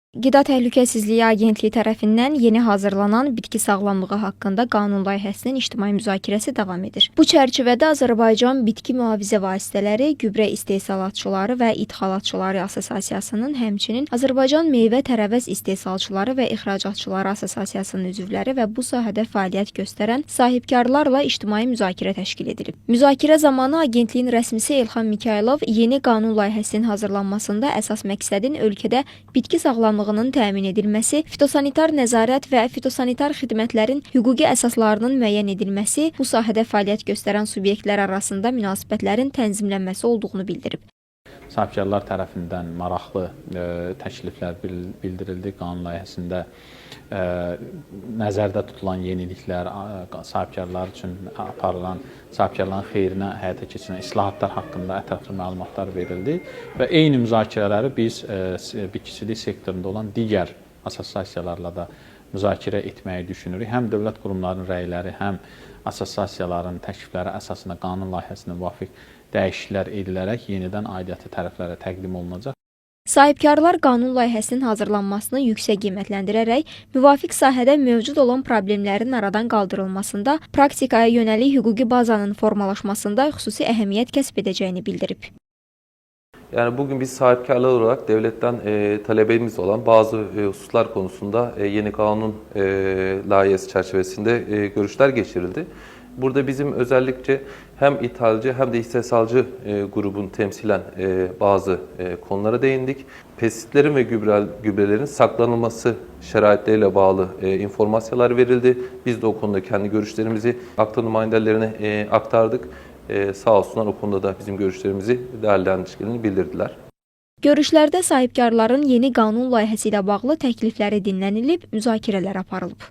Qida Təhlükəsizliyi Agentliyi tərəfindən yeni hazırlanan bitki sağlamlığı haqqında qanun layihəsinin ictimai müzakirəsi davam edir. Bu çərçivədə Azərbaycan Bitki Mühafizə Vasitələri, Gübrə İstehsalatçıları və İdxalatçıları Assosiasiyasının, həmçinin Azərbaycan Meyvə Tərəvəz İstehsalçıları və İxracatçıları Assosiasiyasının üzvləri və bu sahədə fəaliyyət göstərən sahibkarlarla ictimai müzakirə təşkil edilib. Müzakirə zamanı agentliyin rəsmisi Elxan Mikailov yeni qanun layihəsinin hazırlanmasında əsas məqsədin ölkədə bitki sağlamlığının təmin edilməsi, fitosanitar nəzarət və fitosanitar xidmətlərin hüquqi əsaslarının müəyyən edilməsi, bu sahədə fəaliyyət göstərən subyektlər arasında münasibətlərin tənzimlənməsi olduğunu bildirib. Sahibkarlar tərəfindən maraqlı təkliflər bildirildi. Qanun layihəsində nəzərdə tutulan yeniliklər, sahibkarlar üçün aparılan, sahibkarların xeyrinə həyata keçirilən islahatlar haqqında ətraflı məlumatlar verildi və eyni müzakirələri biz bitkicilik sektorunda olan digər assosiasiyalarla da müzakirə etməyi düşünürük. Həm dövlət qurumlarının rəyləri, həm assosiasiyaların təklifləri əsasında qanun layihəsinə müvafiq dəyişikliklər edilərək yenidən aidiyyatı tərəflərə təqdim olunacaq. Sahibkarlar qanun layihəsinin hazırlanmasını yüksək qiymətləndirərək, müvafiq sahədə mövcud olan problemlərin aradan qaldırılmasında, praktikaya yönəlik hüquqi bazanın formalaşmasında xüsusi əhəmiyyət kəsb edəcəyini bildirib. Yani bugün biz sahipkarlar olarak devletten talebimiz olan bazı hususlar konusunda yeni kanun layihesi çerçevesinde görüşler geçirildi. Burada bizim özellikle hem ithalcı hem de istihsalcı grubun temsilen bazı konulara değindik. Pestisitlerin ve gübrelerin saklanılması şeraitleriyle bağlı informasyalar verildi. Biz de o konuda kendi görüşlerimizi akta numayendelerine aktardık. Sağ olsunlar o konuda da bizim görüşlerimizi değerlendirdiklerini bildirdiler. Görüşlərdə sahibkarların yeni qanun layihəsi ilə bağlı təklifləri dinlənilib, müzakirələr aparılıb.